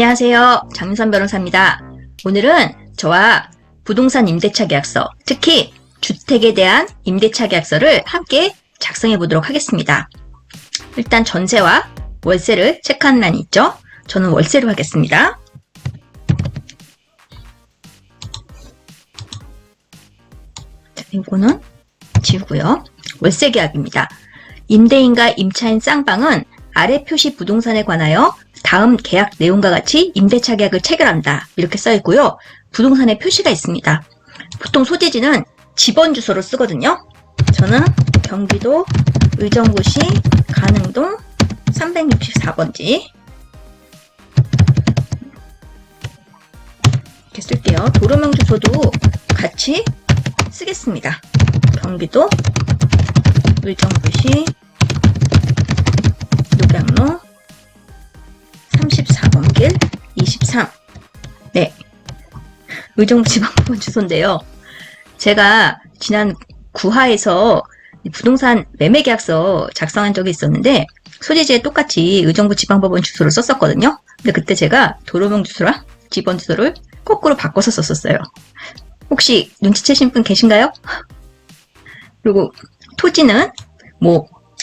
안녕하세요. 장윤선 변호사입니다. 오늘은 저와 부동산 임대차 계약서, 특히 주택에 대한 임대차 계약서를 함께 작성해 보도록 하겠습니다. 일단 전세와 월세를 체크하는 란이 있죠? 저는 월세로 하겠습니다. 자, 이거는 지우고요. 월세 계약입니다. 임대인과 임차인 쌍방은 아래 표시 부동산에 관하여 다음 계약 내용과 같이 임대차 계약을 체결한다. 이렇게 써 있고요. 부동산에 표시가 있습니다. 보통 소재지는 집원 주소로 쓰거든요. 저는 경기도 의정부시 가능동 364번지 이렇게 쓸게요. 도로명 주소도 같이 쓰겠습니다. 경기도 의정부시 녹양로 34번 길 23. 네. 의정부 지방법원 주소인데요. 제가 지난 9화에서 부동산 매매계약서 작성한 적이 있었는데 소재지에 똑같이 의정부 지방법원 주소를 썼었거든요. 근데 그때 제가 도로명 주소랑 집원 주소를 거꾸로 바꿔서 썼었어요. 혹시 눈치채신 분 계신가요? 그리고 토지는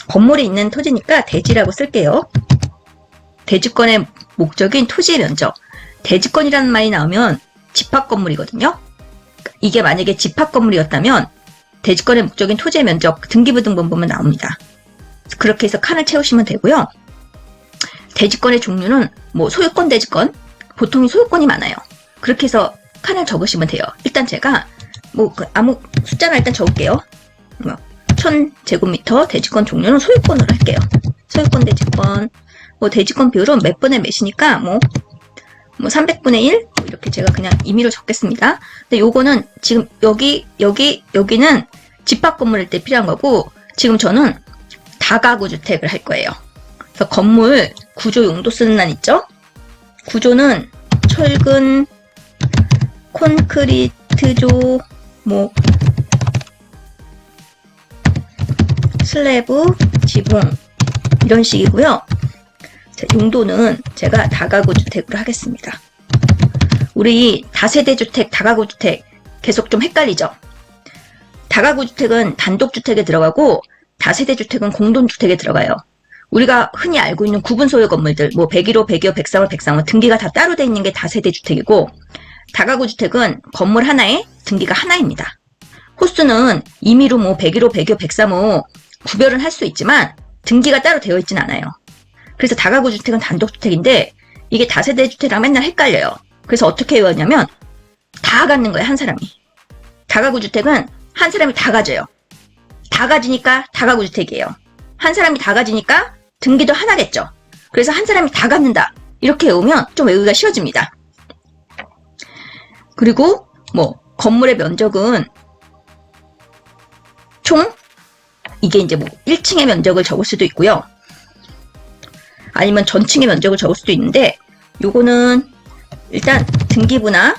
건물이 있는 토지니까 대지라고 쓸게요. 대지권의 목적인 토지의 면적. 대지권이라는 말이 나오면 집합건물이거든요. 이게 만약에 집합건물이었다면 대지권의 목적인 토지의 면적 등기부등본 보면 나옵니다. 그렇게 해서 칸을 채우시면 되고요. 대지권의 종류는 소유권, 대지권, 보통 소유권이 많아요. 그렇게 해서 칸을 적으시면 돼요. 일단 제가 아무 숫자를 일단 적을게요. 1000제곱미터 대지권 종류는 소유권으로 할게요. 소유권, 대지권. 대지권 비율은 몇 분의 몇이니까 300분의 1 이렇게 제가 그냥 임의로 적겠습니다. 근데 요거는 지금 여기는 집합 건물일 때 필요한 거고 지금 저는 다가구 주택을 할 거예요. 그래서 건물 구조 용도 쓰는 란 있죠? 구조는 철근, 콘크리트조, 슬래브, 지붕 이런 식이고요. 자, 용도는 제가 다가구 주택으로 하겠습니다. 우리 다세대 주택, 다가구 주택 계속 좀 헷갈리죠? 다가구 주택은 단독 주택에 들어가고 다세대 주택은 공동 주택에 들어가요. 우리가 흔히 알고 있는 구분 소유 건물들, 101호, 102호, 103호, 103호 등기가 다 따로 돼 있는 게 다세대 주택이고 다가구 주택은 건물 하나에 등기가 하나입니다. 호수는 임의로 101호, 102호, 103호 구별은 할 수 있지만 등기가 따로 되어 있진 않아요. 그래서 다가구 주택은 단독 주택인데 이게 다세대 주택이랑 맨날 헷갈려요. 그래서 어떻게 외웠냐면 다 갖는 거예요, 한 사람이. 다가구 주택은 한 사람이 다 가져요. 다 가지니까 다가구 주택이에요. 한 사람이 다 가지니까 등기도 하나겠죠. 그래서 한 사람이 다 갖는다. 이렇게 외우면 좀 외우기가 쉬워집니다. 그리고 건물의 면적은 총 이게 이제 1층의 면적을 적을 수도 있고요. 아니면 전층의 면적을 적을 수도 있는데 요거는 일단 등기부나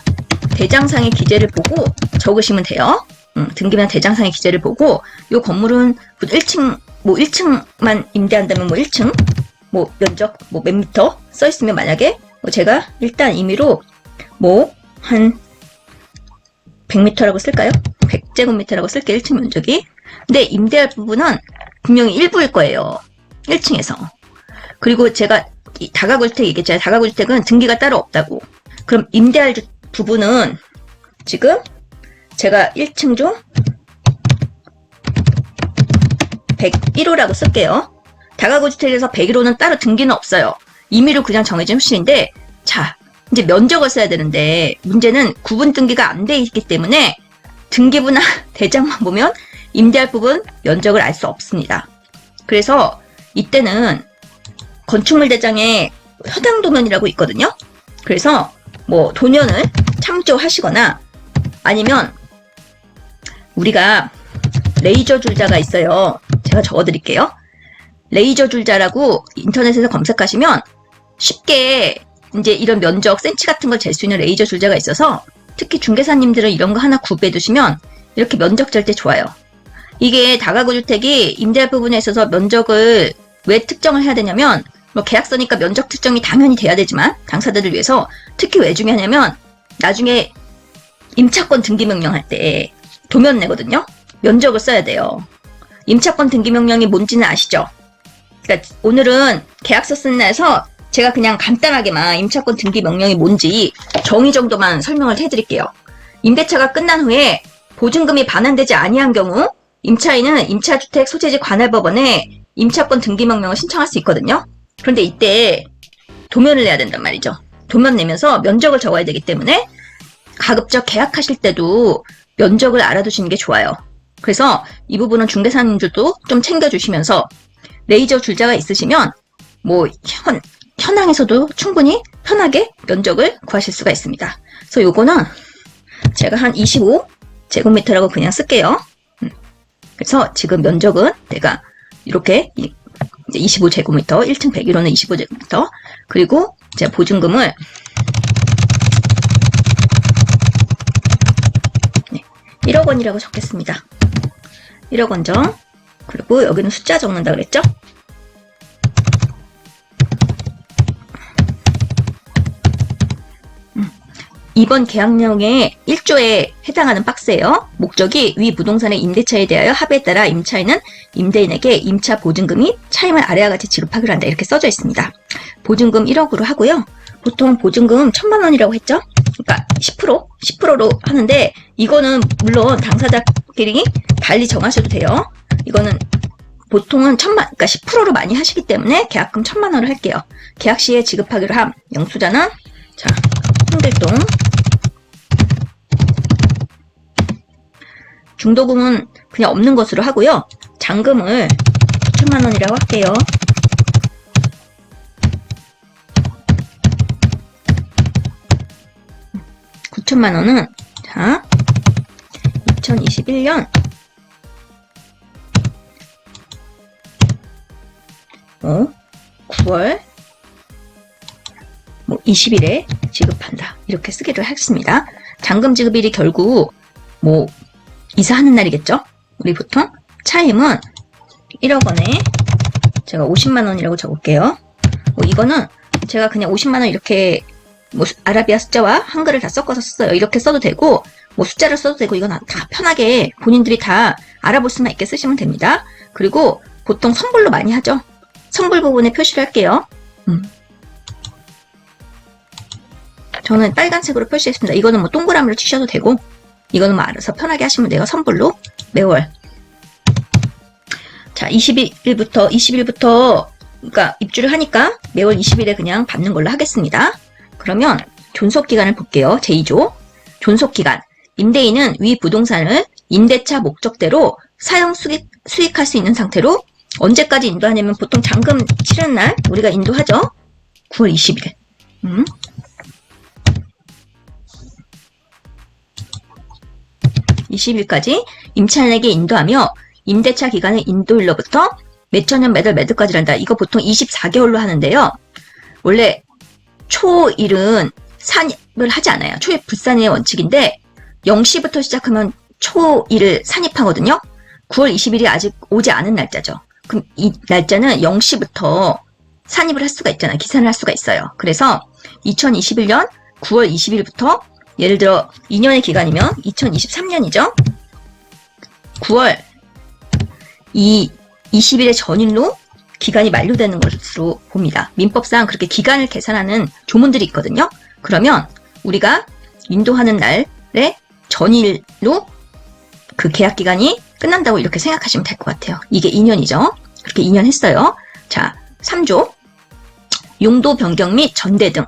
대장상의 기재를 보고 적으시면 돼요. 등기부나 대장상의 기재를 보고 요 건물은 1층만 임대한다면 1층 면적 몇 미터 써 있으면 만약에 제가 일단 임의로 한 100m라고 쓸까요? 100제곱미터라고 쓸게요. 1층 면적이. 근데 임대할 부분은 분명히 일부일 거예요. 1층에서. 그리고 제가 다가구 주택 얘기했잖아요. 다가구 주택은 등기가 따로 없다고. 그럼 임대할 부분은 지금 제가 1층 중 101호라고 쓸게요. 다가구 주택에서 101호는 따로 등기는 없어요. 임의로 그냥 정해진 표시인데 자, 이제 면적을 써야 되는데 문제는 구분 등기가 안 돼 있기 때문에 등기부나 대장만 보면 임대할 부분 면적을 알 수 없습니다. 그래서 이때는 건축물 대장에 허당 도면이라고 있거든요. 그래서 도면을 참조하시거나 아니면 우리가 레이저 줄자가 있어요. 제가 적어드릴게요. 레이저 줄자라고 인터넷에서 검색하시면 쉽게 이제 이런 면적, 센치 같은 걸 잴 수 있는 레이저 줄자가 있어서 특히 중개사님들은 이런 거 하나 구비해 두시면 이렇게 면적 잴 때 좋아요. 이게 다가구 주택이 임대할 부분에 있어서 면적을 왜 특정을 해야 되냐면 뭐 계약서니까 면적 특정이 당연히 돼야 되지만 당사자들 위해서 특히 왜 중요하냐면 나중에 임차권 등기 명령할 때 도면 내거든요. 면적을 써야 돼요. 임차권 등기 명령이 뭔지는 아시죠? 그러니까 오늘은 계약서 쓴 날에서 제가 그냥 간단하게만 임차권 등기 명령이 뭔지 정의 정도만 설명을 해드릴게요. 임대차가 끝난 후에 보증금이 반환되지 아니한 경우 임차인은 임차주택 소재지 관할법원에 임차권 등기 명령을 신청할 수 있거든요. 그런데 이때 도면을 내야 된단 말이죠. 도면 내면서 면적을 적어야 되기 때문에 가급적 계약하실 때도 면적을 알아두시는 게 좋아요. 그래서 이 부분은 중개사님들도 좀 챙겨주시면서 레이저 줄자가 있으시면 뭐 현황에서도 충분히 편하게 면적을 구하실 수가 있습니다. 그래서 요거는 제가 한 25제곱미터라고 그냥 쓸게요. 그래서 지금 면적은 내가 이렇게 25제곱미터, 1층 101호는 25제곱미터, 그리고 제가 보증금을 1억 원이라고 적겠습니다. 1억 원 정. 그리고 여기는 숫자 적는다 그랬죠? 이번 계약령의 1조에 해당하는 박스예요. 목적이 위 부동산의 임대차에 대하여 합의에 따라 임차인은 임대인에게 임차 보증금이 차임을 아래와 같이 지급하기로 한다. 이렇게 써져 있습니다. 보증금 1억으로 하고요. 보통 보증금 1,000만 원이라고 했죠? 그러니까 10%로 하는데 이거는 물론 당사자끼리 달리 정하셔도 돼요. 이거는 보통은 그러니까 10%로 많이 하시기 때문에 계약금 1,000만 원을 할게요. 계약 시에 지급하기로 한 영수자는 자, 홍길동. 중도금은 그냥 없는 것으로 하고요. 잔금을 9천만 원이라고 할게요. (9천만 원은) 자 2021년 9월 20일에 지급한다. 이렇게 쓰기로 했습니다. 잔금 지급일이 결국 이사하는 날이겠죠? 우리 보통 차임은 1억 원에 제가 50만 원이라고 적을게요. 이거는 제가 그냥 50만 원 이렇게 아라비아 숫자와 한글을 다 섞어서 썼어요. 이렇게 써도 되고 숫자를 써도 되고 이건 다 편하게 본인들이 다 알아볼 수만 있게 쓰시면 됩니다. 그리고 보통 선불로 많이 하죠. 선불 부분에 표시를 할게요. 저는 빨간색으로 표시했습니다. 이거는 동그라미로 치셔도 되고 이거는 알아서 편하게 하시면 돼요. 선불로 매월. 자, 20일부터 그러니까 입주를 하니까 매월 20일에 그냥 받는 걸로 하겠습니다. 그러면 존속기간을 볼게요. 제2조. 존속기간. 임대인은 위 부동산을 임대차 목적대로 사용 수익할 수 있는 상태로 언제까지 인도하냐면 보통 잔금 치르는 날 우리가 인도하죠. 9월 20일. 20일까지 임차인에게 인도하며 임대차 기간의 인도일로부터 몇천년 매달 매도까지란다. 이거 보통 24개월로 하는데요. 원래 초1은 산입을 하지 않아요. 초입 불산의 원칙인데 0시부터 시작하면 초1을 산입하거든요. 9월 20일이 아직 오지 않은 날짜죠. 그럼 이 날짜는 0시부터 산입을 할 수가 있잖아요. 기산을 할 수가 있어요. 그래서 2021년 9월 20일부터 예를 들어 2년의 기간이면 2023년이죠. 9월 20일의 전일로 기간이 만료되는 것으로 봅니다. 민법상 그렇게 기간을 계산하는 조문들이 있거든요. 그러면 우리가 인도하는 날의 전일로 그 계약 기간이 끝난다고 이렇게 생각하시면 될 것 같아요. 이게 2년이죠. 그렇게 2년 했어요. 자, 3조. 용도 변경 및 전대 등.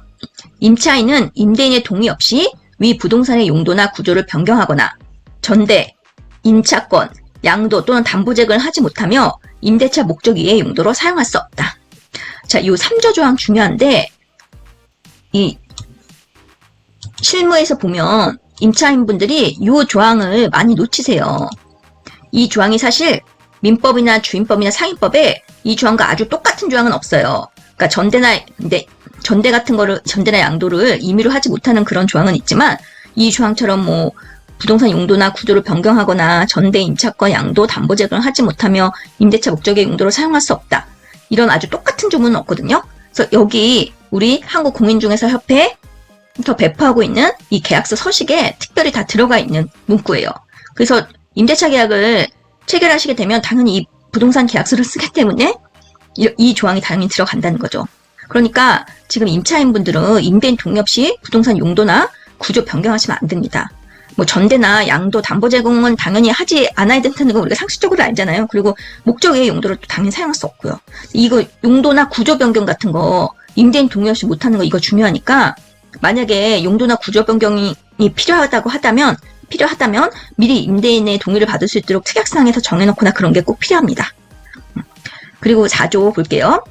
임차인은 임대인의 동의 없이 위 부동산의 용도나 구조를 변경하거나 전대, 임차권, 양도 또는 담보재건을 하지 못하며 임대차 목적 이외의 용도로 사용할 수 없다. 자, 이 3조 조항 중요한데 이 실무에서 보면 임차인분들이 이 조항을 많이 놓치세요. 이 조항이 사실 민법이나 주임법이나 상임법에 이 조항과 아주 똑같은 조항은 없어요. 그러니까 전대 같은 거를, 전대나 양도를 임의로 하지 못하는 그런 조항은 있지만 이 조항처럼 부동산 용도나 구조를 변경하거나 전대, 임차권, 양도, 담보재건을 하지 못하며 임대차 목적의 용도로 사용할 수 없다. 이런 아주 똑같은 조문은 없거든요. 그래서 여기 우리 한국공인중개사협회에서 배포하고 있는 이 계약서 서식에 특별히 다 들어가 있는 문구예요. 그래서 임대차 계약을 체결하시게 되면 당연히 이 부동산 계약서를 쓰기 때문에 이 조항이 당연히 들어간다는 거죠. 그러니까 지금 임차인분들은 임대인 동의 없이 부동산 용도나 구조 변경하시면 안 됩니다. 뭐 전대나 양도, 담보 제공은 당연히 하지 않아야 된다는 건 우리가 상식적으로 알잖아요. 그리고 목적의 용도를 또 당연히 사용할 수 없고요. 이거 용도나 구조 변경 같은 거 임대인 동의 없이 못하는 거 이거 중요하니까 만약에 용도나 구조 변경이 필요하다고 하다면 미리 임대인의 동의를 받을 수 있도록 특약사항에서 정해놓거나 그런 게 꼭 필요합니다. 그리고 4조 볼게요.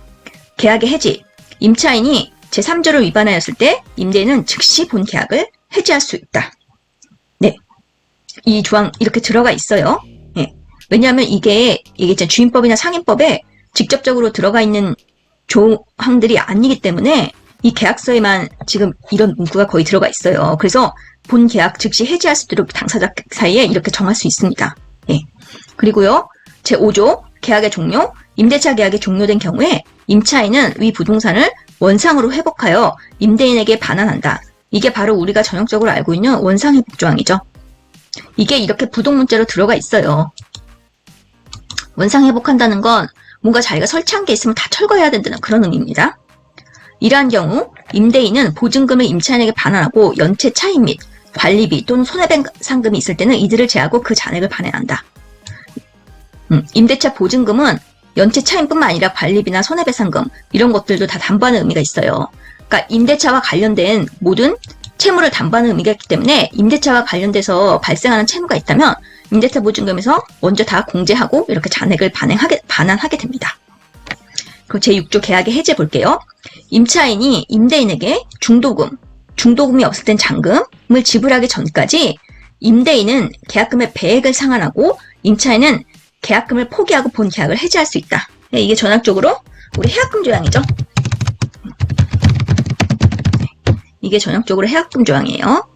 계약의 해지. 임차인이 제3조를 위반하였을 때 임대인은 즉시 본 계약을 해지할 수 있다. 네, 이 조항 이렇게 들어가 있어요. 네. 왜냐하면 이게 주임법이나 상임법에 직접적으로 들어가 있는 조항들이 아니기 때문에 이 계약서에만 지금 이런 문구가 거의 들어가 있어요. 그래서 본 계약 즉시 해지할 수 있도록 당사자 사이에 이렇게 정할 수 있습니다. 예. 그리고요, 제5조 계약의 종료. 임대차 계약이 종료된 경우에 임차인은 위 부동산을 원상으로 회복하여 임대인에게 반환한다. 이게 바로 우리가 전형적으로 알고 있는 원상회복 조항이죠. 이게 이렇게 부동문자로 들어가 있어요. 원상회복한다는 건 뭔가 자기가 설치한 게 있으면 다 철거해야 된다는 그런 의미입니다. 이러한 경우 임대인은 보증금을 임차인에게 반환하고 연체 차익 및 관리비 또는 손해배상금이 있을 때는 이들을 제하고 그 잔액을 반환한다. 임대차 보증금은 연체 차임뿐만 아니라 관리비나 손해배상금 이런 것들도 다 담보하는 의미가 있어요. 그러니까 임대차와 관련된 모든 채무를 담보하는 의미가 있기 때문에 임대차와 관련돼서 발생하는 채무가 있다면 임대차 보증금에서 먼저 다 공제하고 이렇게 잔액을 반환하게 됩니다. 그리고 제6조 계약의 해제 볼게요. 임차인이 임대인에게 중도금이 없을 땐 잔금을 지불하기 전까지 임대인은 계약금의 배액을 상환하고 임차인은 계약금을 포기하고 본 계약을 해지할 수 있다. 네, 이게 전형적으로 우리 해약금 조항이죠. 이게 전형적으로 해약금 조항이에요.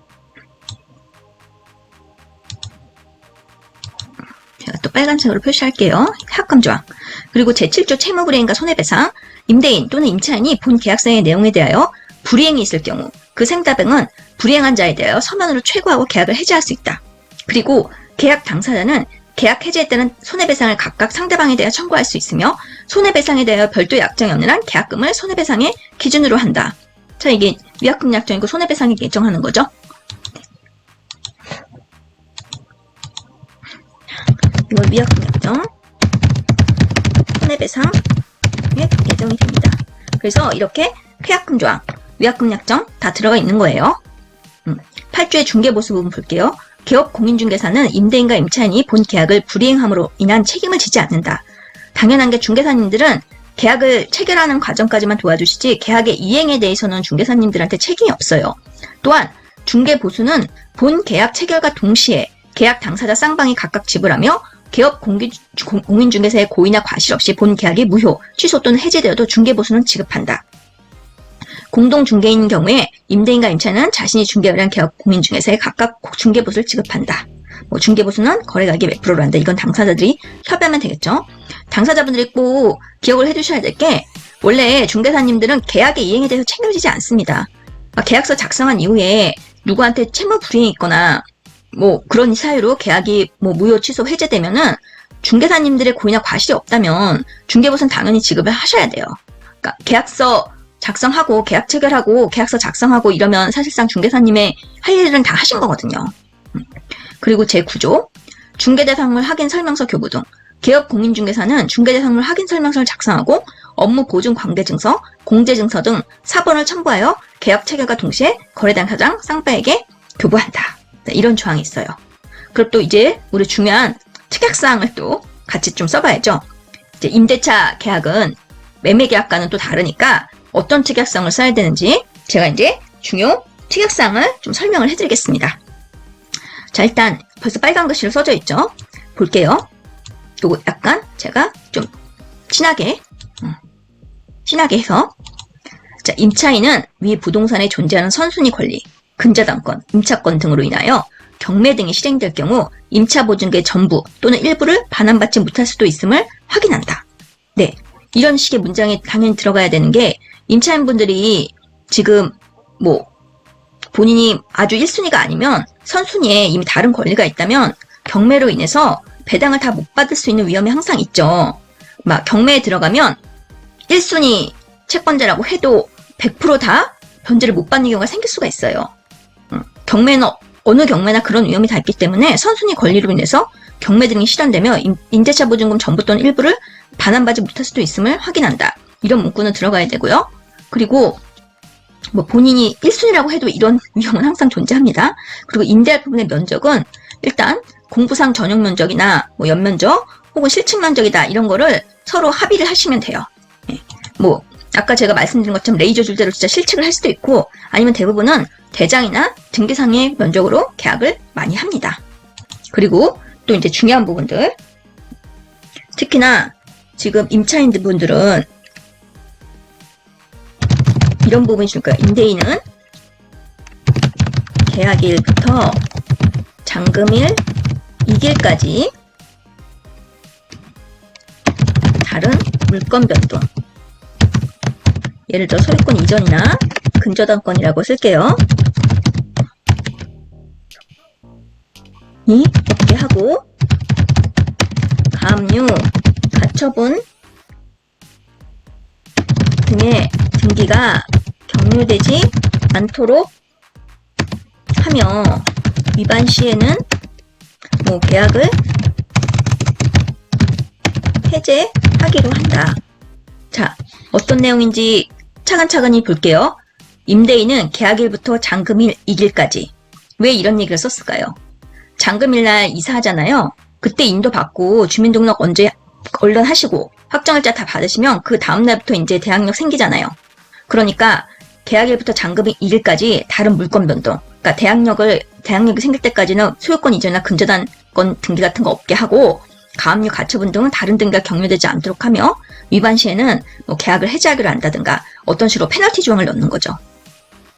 제가 또 빨간색으로 표시할게요. 해약금 조항. 그리고 제7조 채무불이행과 손해배상. 임대인 또는 임차인이 본 계약서의 내용에 대하여 불이행이 있을 경우 그 생다병은 불이행한 자에 대하여 서면으로 최고하고 계약을 해지할 수 있다. 그리고 계약 당사자는 계약 해지에 따른 손해배상을 각각 상대방에 대하여 청구할 수 있으며 손해배상에 대하여 별도 약정이 없는 한 계약금을 손해배상의 기준으로 한다. 자, 이게 위약금 약정이고 손해배상이 결정하는 거죠. 이건 위약금 약정, 손해배상에 예정이 됩니다. 그래서 이렇게 계약금 조항, 위약금 약정 다 들어가 있는 거예요. 8조의 중개보수 부분 볼게요. 개업 공인중개사는 임대인과 임차인이 본 계약을 불이행함으로 인한 책임을 지지 않는다. 당연한 게 중개사님들은 계약을 체결하는 과정까지만 도와주시지 계약의 이행에 대해서는 중개사님들한테 책임이 없어요. 또한 중개보수는 본 계약 체결과 동시에 계약 당사자 쌍방이 각각 지불하며 개업 공인중개사의 고의나 과실 없이 본 계약이 무효, 취소 또는 해제되어도 중개보수는 지급한다. 공동중개인 경우에 임대인과 임차인은 자신이 중개를 한 개업 공인중개사에 각각 중개보수를 지급한다. 뭐 중개보수는 거래가액의 몇 프로로 한다. 이건 당사자들이 협의하면 되겠죠. 당사자분들이 꼭 기억을 해두셔야 될 게 원래 중개사님들은 계약의 이행에 대해서 책임지지 않습니다. 계약서 작성한 이후에 누구한테 채무 불이행이 있거나 뭐 그런 사유로 계약이 뭐 무효, 취소, 해제되면은 중개사님들의 고의나 과실이 없다면 중개보수는 당연히 지급을 하셔야 돼요. 그러니까 계약서 작성하고 계약 체결하고 계약서 작성하고 이러면 사실상 중개사님의 할 일은 다 하신 거거든요. 그리고 제9조 중개대상물 확인 설명서 교부 등 개업 공인중개사는 중개대상물 확인 설명서를 작성하고 업무 보증 관계증서, 공제증서 등 사본을 첨부하여 계약 체결과 동시에 거래당사장 쌍방에게 교부한다. 네, 이런 조항이 있어요. 그리고 또 이제 우리 중요한 특약사항을 또 같이 좀 써봐야죠. 이제 임대차 계약은 매매계약과는 또 다르니까 어떤 특약사항을 써야 되는지 제가 이제 중요 특약사항을 좀 설명을 해드리겠습니다. 자, 일단 벌써 빨간 글씨로 써져 있죠. 볼게요. 요거 약간 제가 좀 진하게 해서 자, 임차인은 위 부동산에 존재하는 선순위 권리, 근저당권, 임차권 등으로 인하여 경매 등이 실행될 경우 임차보증금의 전부 또는 일부를 반환받지 못할 수도 있음을 확인한다. 네, 이런 식의 문장이 당연히 들어가야 되는 게 임차인분들이 지금 뭐 본인이 아주 1순위가 아니면 선순위에 이미 다른 권리가 있다면 경매로 인해서 배당을 다 못 받을 수 있는 위험이 항상 있죠. 막 경매에 들어가면 1순위 채권자라고 해도 100%다 변제를 못 받는 경우가 생길 수가 있어요. 경매는 어느 경매나 그런 위험이 다 있기 때문에 선순위 권리로 인해서 경매 등이 실현되며 임대차 보증금 전부 또는 일부를 반환받지 못할 수도 있음을 확인한다. 이런 문구는 들어가야 되고요. 그리고 뭐 본인이 1순위라고 해도 이런 위험은 항상 존재합니다. 그리고 임대할 부분의 면적은 일단 공부상 전용 면적이나 뭐 연면적 혹은 실측 면적이다 이런 거를 서로 합의를 하시면 돼요. 뭐 아까 제가 말씀드린 것처럼 레이저 줄대로 진짜 실측을 할 수도 있고 아니면 대부분은 대장이나 등기상의 면적으로 계약을 많이 합니다. 그리고 또 이제 중요한 부분들, 특히나 지금 임차인분들은 이런 부분이 중요해요. 임대인은 계약일부터 잔금일 2일까지 다른 물건 변동, 예를 들어 소유권 이전이나 근저당권이라고 쓸게요. 이 없게 하고 가압류, 가처분 등의 등기가 경료되지 않도록 하며 위반 시에는 뭐 계약을 해제하기로 한다. 자, 어떤 내용인지 차근차근히 볼게요. 임대인은 계약일부터 잔금일 2일까지. 왜 이런 얘기를 썼을까요? 잔금일날 이사하잖아요. 그때 인도받고 주민등록 언제 얼른 하시고 확정일자 다 받으시면 그 다음날부터 이제 대항력 생기잖아요. 그러니까 계약일부터 잔금일 2일까지 다른 물건 변동. 그러니까 대항력이 생길 때까지는 소유권 이전이나 근저당권 등기 같은 거 없게 하고 가압류, 가처분 등은 다른 등기가 경료되지 않도록 하며 위반 시에는 뭐 계약을 해지하기로 한다든가 어떤 식으로 페널티 조항을 넣는 거죠.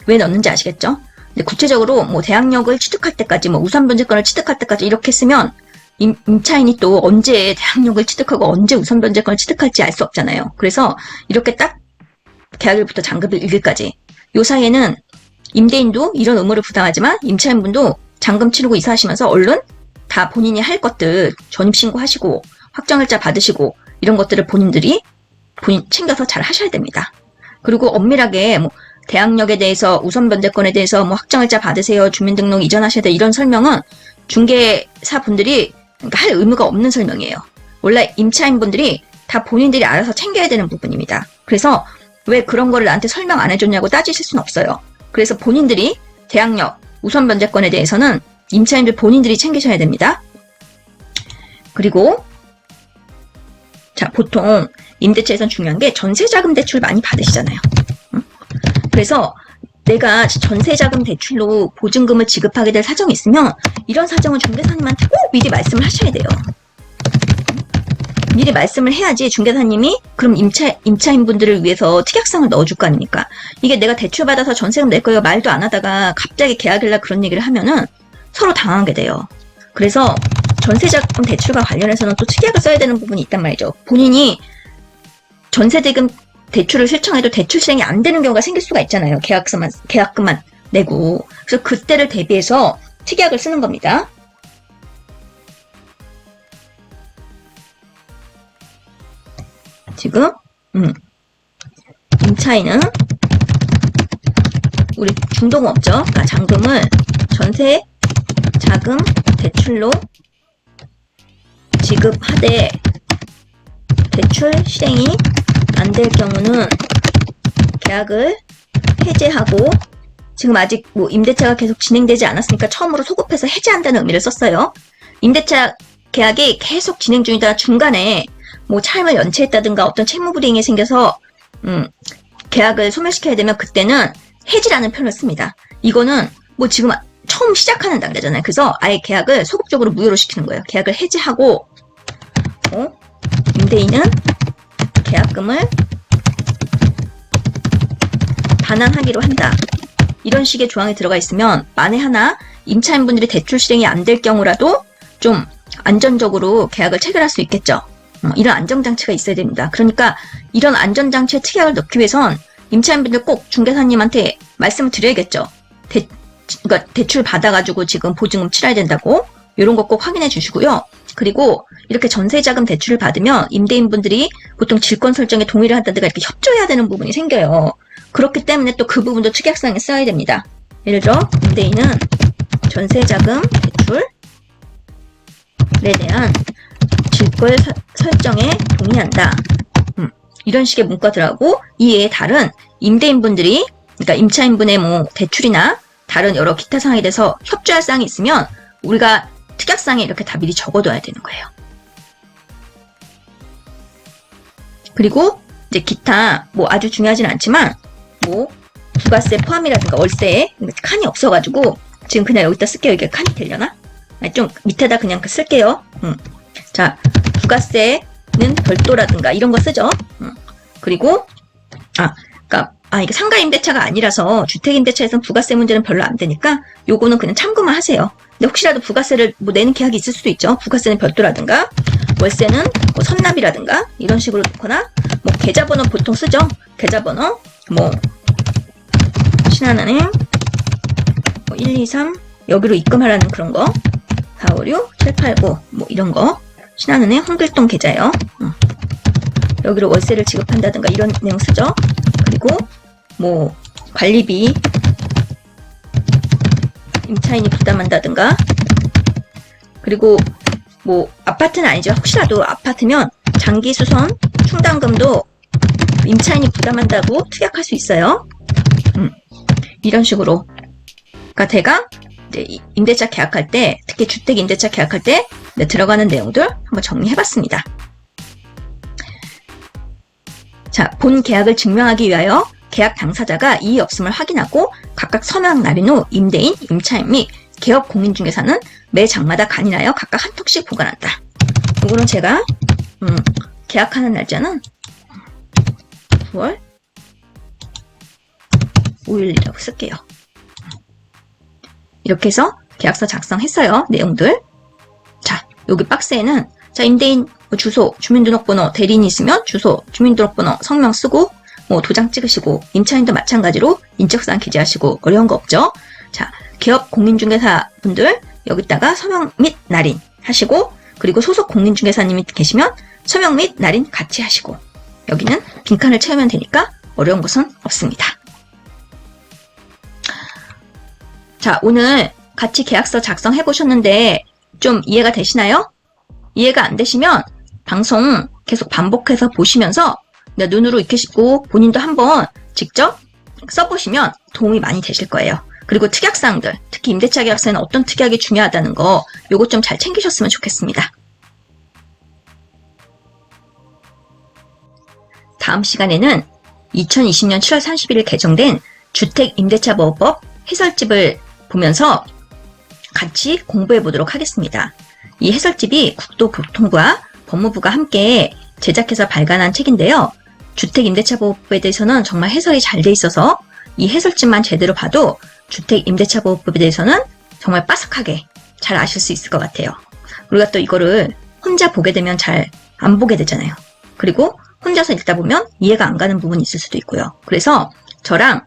왜 넣는지 아시겠죠? 근데 구체적으로 뭐 대항력을 취득할 때까지 뭐 우선 변제권을 취득할 때까지 이렇게 쓰면 임차인이 또 언제 대항력을 취득하고 언제 우선 변제권을 취득할지 알 수 없잖아요. 그래서 이렇게 딱 계약일부터 잔금일 1일까지 요 사이에는 임대인도 이런 의무를 부담하지만 임차인분도 잔금 치르고 이사하시면서 얼른 다 본인이 할 것들 전입신고하시고 확정일자 받으시고 이런 것들을 본인 챙겨서 잘 하셔야 됩니다. 그리고 엄밀하게 뭐 대항력에 대해서 우선 변제권에 대해서 뭐 확정일자 받으세요, 주민등록 이전하셔야 돼 이런 설명은 중개사 분들이 할 의무가 없는 설명이에요. 원래 임차인분들이 다 본인들이 알아서 챙겨야 되는 부분입니다. 그래서 왜 그런 거를 나한테 설명 안 해줬냐고 따지실 수는 없어요. 그래서 본인들이 대항력, 우선 변제권에 대해서는 임차인들 본인들이 챙기셔야 됩니다. 그리고 자, 보통 임대차에선 중요한 게 전세자금 대출 많이 받으시잖아요. 그래서 내가 전세자금 대출로 보증금을 지급하게 될 사정이 있으면 이런 사정은 중개사님한테 꼭 미리 말씀을 하셔야 돼요. 미리 말씀을 해야지 중개사님이 그럼 임차인분들을 위해서 특약상을 넣어줄 거 아닙니까? 이게 내가 대출받아서 전세금 낼 거예요 말도 안 하다가 갑자기 계약일날 그런 얘기를 하면은 서로 당하게 돼요. 그래서 전세자금 대출과 관련해서는 또 특약을 써야 되는 부분이 있단 말이죠. 본인이 전세대금 대출을 신청해도 대출 실행이 안 되는 경우가 생길 수가 있잖아요. 계약금만 내고. 그래서 그때를 대비해서 특약을 쓰는 겁니다. 지금 임차인은 우리 중도금업죠. 그러니까 잔금을 전세 자금 대출로 지급하되 대출 실행이 안 될 경우는 계약을 해제하고, 지금 아직 뭐 임대차가 계속 진행되지 않았으니까 처음으로 소급해서 해제한다는 의미를 썼어요. 임대차 계약이 계속 진행 중이다 중간에 뭐 차임을 연체했다든가 어떤 채무불이행이 생겨서 계약을 소멸시켜야 되면 그때는 해지라는 표현을 씁니다. 이거는 뭐 지금 처음 시작하는 단계잖아요. 그래서 아예 계약을 소극적으로 무효로 시키는 거예요. 계약을 해지하고 임대인은 계약금을 반환하기로 한다. 이런 식의 조항이 들어가 있으면 만에 하나 임차인분들이 대출 실행이 안 될 경우라도 좀 안전적으로 계약을 체결할 수 있겠죠. 이런 안전장치가 있어야 됩니다. 그러니까 이런 안전장치에 특약을 넣기 위해선 임차인분들 꼭 중개사님한테 말씀을 드려야겠죠. 그러니까 대출 받아가지고 지금 보증금 치러야 된다고. 이런 거 꼭 확인해 주시고요. 그리고 이렇게 전세자금 대출을 받으면 임대인분들이 보통 질권 설정에 동의를 한다든가 이렇게 협조해야 되는 부분이 생겨요. 그렇기 때문에 또 그 부분도 특약사항에 써야 됩니다. 예를 들어 임대인은 전세자금 대출에 대한 질권 설정에 동의한다. 이런 식의 문구가 들어가고 이에 다른 임대인분들이 그러니까 임차인분의 뭐 대출이나 다른 여러 기타 사항에 대해서 협조할 사항이 있으면 우리가 특약사항에 이렇게 다 미리 적어둬야 되는 거예요. 그리고 이제 기타 뭐 아주 중요하진 않지만 뭐 부가세 포함이라든가 월세에 칸이 없어가지고 지금 그냥 여기다 쓸게요. 이게 칸이 되려나? 좀 밑에다 그냥 쓸게요. 자, 부가세는 별도라든가 이런 거 쓰죠. 그리고 그러니까 이게 상가 임대차가 아니라서 주택 임대차에서는 부가세 문제는 별로 안 되니까 요거는 그냥 참고만 하세요. 근데 혹시라도 부가세를 뭐 내는 계약이 있을 수도 있죠. 부가세는 별도라든가 월세는 뭐 선납이라든가 이런 식으로 놓거나 뭐 계좌번호 보통 쓰죠. 계좌번호 뭐 신한은행 뭐 123 여기로 입금하라는 그런 거 456 789 뭐 이런 거 신한은행 홍길동 계좌요. 여기로 월세를 지급한다든가 이런 내용 쓰죠. 그리고 뭐 관리비 임차인이 부담한다든가 그리고 뭐 아파트는 아니죠. 혹시라도 아파트면 장기 수선 충당금도 임차인이 부담한다고 특약할 수 있어요. 이런 식으로 그러니까 제가 이제 임대차 계약할 때 특히 주택 임대차 계약할 때 들어가는 내용들 한번 정리해봤습니다. 자, 본 계약을 증명하기 위하여 계약 당사자가 이의 없음을 확인하고 각각 서명 날인 후 임대인, 임차인 및 개업 공인중개사는 매 장마다 간인하여 각각 한 통씩 보관한다. 이거는 제가 계약하는 날짜는 9월 5일이라고 쓸게요. 이렇게 해서 계약서 작성했어요. 내용들. 자, 여기 박스에는 자, 임대인 주소, 주민등록번호, 대리인이 있으면 주소, 주민등록번호, 성명 쓰고 뭐 도장 찍으시고 임차인도 마찬가지로 인적사항 기재하시고 어려운 거 없죠. 자, 개업 공인중개사 분들 여기다가 서명 및 날인 하시고 그리고 소속 공인중개사님이 계시면 서명 및 날인 같이 하시고 여기는 빈칸을 채우면 되니까 어려운 것은 없습니다. 자, 오늘 같이 계약서 작성해 보셨는데 좀 이해가 되시나요? 이해가 안 되시면 방송 계속 반복해서 보시면서 눈으로 익히시고 본인도 한번 직접 써보시면 도움이 많이 되실 거예요. 그리고 특약사항들, 특히 임대차 계약서에는 어떤 특약이 중요하다는 거 요거 좀 잘 챙기셨으면 좋겠습니다. 다음 시간에는 2020년 7월 31일 개정된 주택임대차보호법 해설집을 보면서 같이 공부해 보도록 하겠습니다. 이 해설집이 국토교통부와 법무부가 함께 제작해서 발간한 책인데요. 주택임대차보호법에 대해서는 정말 해설이 잘 돼 있어서 이 해설집만 제대로 봐도 주택임대차보호법에 대해서는 정말 빠삭하게 잘 아실 수 있을 것 같아요. 우리가 또 이거를 혼자 보게 되면 잘 안 보게 되잖아요. 그리고 혼자서 읽다 보면 이해가 안 가는 부분이 있을 수도 있고요. 그래서 저랑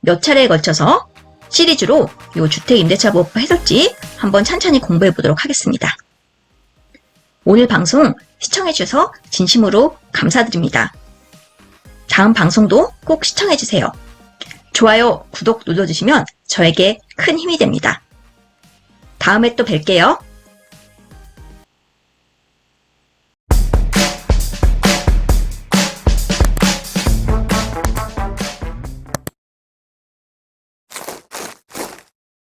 몇 차례에 걸쳐서 시리즈로 이 주택임대차보호법 해설집 한번 찬찬히 공부해 보도록 하겠습니다. 오늘 방송 시청해 주셔서 진심으로 감사드립니다. 다음 방송도 꼭 시청해 주세요. 좋아요, 구독 눌러주시면 저에게 큰 힘이 됩니다. 다음에 또 뵐게요.